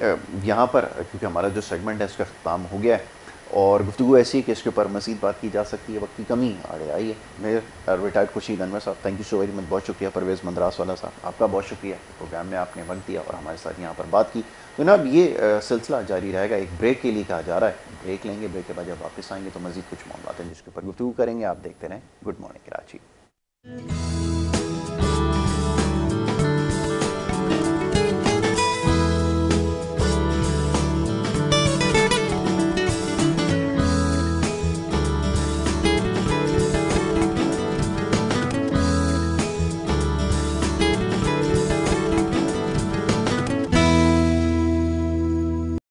यहाँ पर क्योंकि हमारा जो सेगमेंट है उसका ख़त्म हो गया है और गुफ्तगू ऐसी है कि इसके ऊपर मज़ीद बात की जा सकती है, वक्त की कमी आड़े आई है। मेरे रिटायर्ड खुर्शीद अनवर साहब, thank you so very much, बहुत शुक्रिया। परवेज़ मंदरास वाला साहब, आपका बहुत शुक्रिया, प्रोग्राम में आपने वक्त दिया और हमारे साथ यहाँ पर बात की। तो जनाब ये सिलसिला जारी रहेगा, एक ब्रेक के लिए कहा जा रहा है, ब्रेक लेंगे, ब्रेक के बाद जब वापस आएंगे तो मज़ीद कुछ मामला हैं जिसके ऊपर गुफ्तगू करेंगे। आप देखते रहें गुड मॉर्निंग कराची।